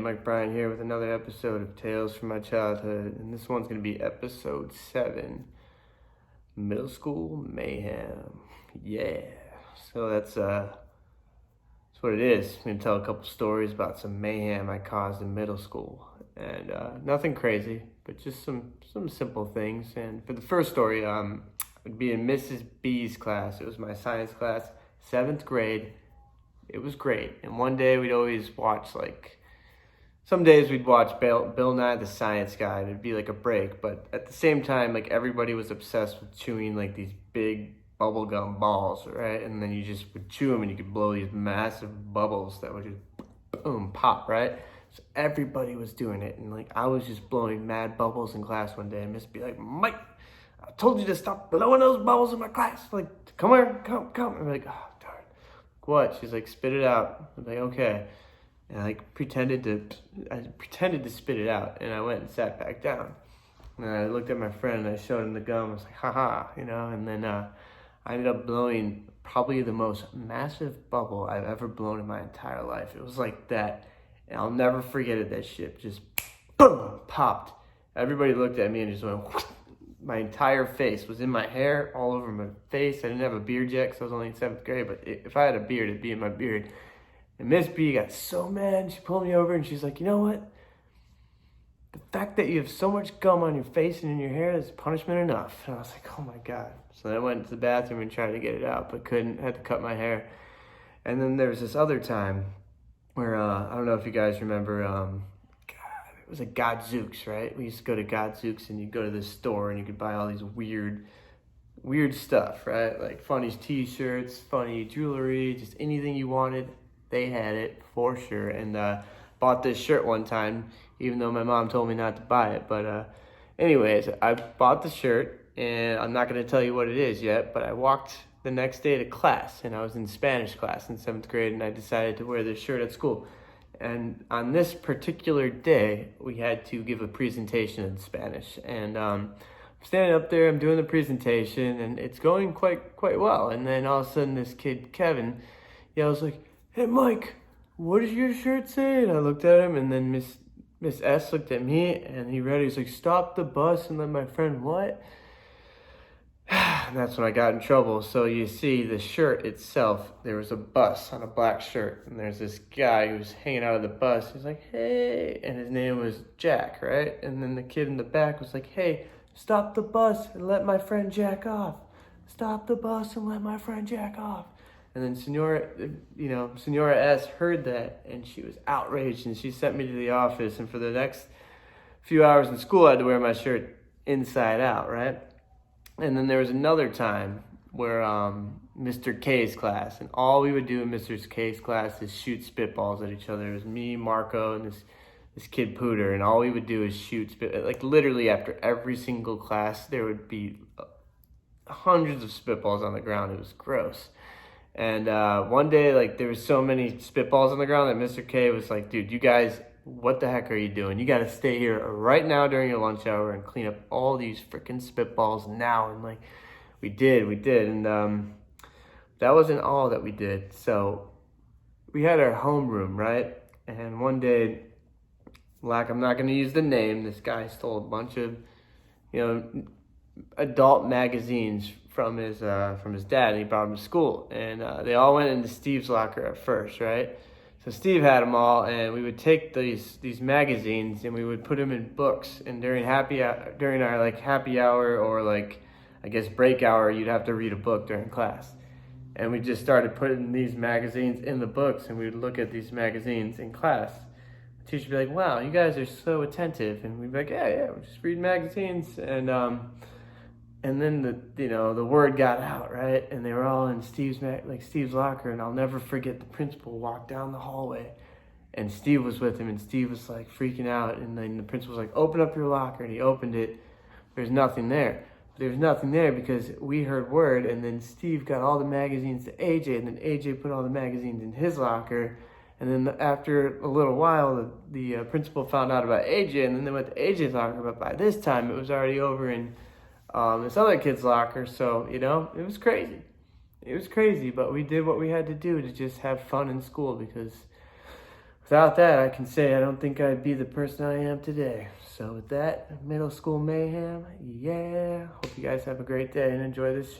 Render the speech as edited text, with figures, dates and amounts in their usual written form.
Bryant here with another episode of Tales from My Childhood, and this one's going to be episode 7, Middle School Mayhem. Yeah, so that's what it is. I'm going to tell a couple stories about some mayhem I caused in middle school, and nothing crazy, but just some simple things. And for the first story, it'd be in Mrs. B's class. It was my science class, 7th grade. It was great, and one day we'd always watch some days we'd watch Bill Nye the Science Guy. It'd be like a break, but at the same time, everybody was obsessed with chewing these big bubblegum balls, right? And then you just would chew them and you could blow these massive bubbles that would just boom, pop, right? So everybody was doing it, and I was just blowing mad bubbles in class one day, and Miss be like, "Mike, I told you to stop blowing those bubbles in my class. Come here, come." I'm like, "Oh, darn. What?" She's like, "Spit it out." I'm like, "Okay." And I pretended to spit it out, and I went and sat back down. And I looked at my friend and I showed him the gum. I was like, haha, and then I ended up blowing probably the most massive bubble I've ever blown in my entire life. It was like that, and I'll never forget it. That shit just boom, popped. Everybody looked at me and just went, my entire face was in my hair, all over my face. I didn't have a beard yet because I was only in 7th grade, but if I had a beard, it'd be in my beard. And Miss B got so mad, she pulled me over and she's like, "You know what? The fact that you have so much gum on your face and in your hair is punishment enough." And I was like, "Oh my God." So then I went to the bathroom and tried to get it out, but couldn't, had to cut my hair. And then there was this other time where, I don't know if you guys remember, it was like Godzooks, right? We used to go to Godzooks and you'd go to this store and you could buy all these weird stuff, right? Like funny t-shirts, funny jewelry, just anything you wanted. They had it for sure, and bought this shirt one time, even though my mom told me not to buy it. But anyways, I bought the shirt, and I'm not going to tell you what it is yet, but I walked the next day to class, and I was in Spanish class in 7th grade, and I decided to wear this shirt at school. And on this particular day, we had to give a presentation in Spanish, and I'm standing up there, I'm doing the presentation, and it's going quite well. And then all of a sudden, this kid, Kevin, yells like, "Hey, Mike, what does your shirt say?" And I looked at him, and then Miss S looked at me, and he read it. He's like, "Stop the bus and let my friend what?" And that's when I got in trouble. So you see, the shirt itself, there was a bus on a black shirt, and there's this guy who's hanging out of the bus. He's like, "Hey," and his name was Jack, right? And then the kid in the back was like, "Hey, stop the bus and let my friend jack off. Stop the bus and let my friend jack off." And then Senora S heard that, and she was outraged, and she sent me to the office. And for the next few hours in school, I had to wear my shirt inside out, right? And then there was another time where Mr. K's class, and all we would do in Mr. K's class is shoot spitballs at each other. It was me, Marco, and this kid Pooter, and all we would do is shoot literally after every single class, there would be hundreds of spitballs on the ground. It was gross. And one day, there was so many spitballs on the ground that Mr. K was like, "Dude, you guys, what the heck are you doing? You got to stay here right now during your lunch hour and clean up all these freaking spitballs now." And we did. And that wasn't all that we did. So we had our homeroom, right? And one day, I'm not going to use the name, this guy stole a bunch of, adult magazines from his dad, and he brought them to school, and they all went into Steve's locker at first, right? So Steve had them all, and we would take these magazines and we would put them in books, and during our happy hour or I guess break hour, you'd have to read a book during class. And we just started putting these magazines in the books, and we would look at these magazines in class. The teacher would be like, "Wow, you guys are so attentive." And we'd be like, yeah, we just read magazines. And then the word got out, right? And they were all in Steve's locker, and I'll never forget the principal walked down the hallway, and Steve was with him, and Steve was freaking out, and then the principal was like, "Open up your locker," and he opened it. There's nothing there. There's nothing there because we heard word, and then Steve got all the magazines to AJ, and then AJ put all the magazines in his locker. And then after a little while, the principal found out about AJ, and then they went to AJ's locker, but by this time, it was already over in this other kid's locker. So, it was crazy. It was crazy, but we did what we had to do to just have fun in school, because without that, I can say I don't think I'd be the person I am today. So with that, Middle School Mayhem, yeah. Hope you guys have a great day and enjoy this show.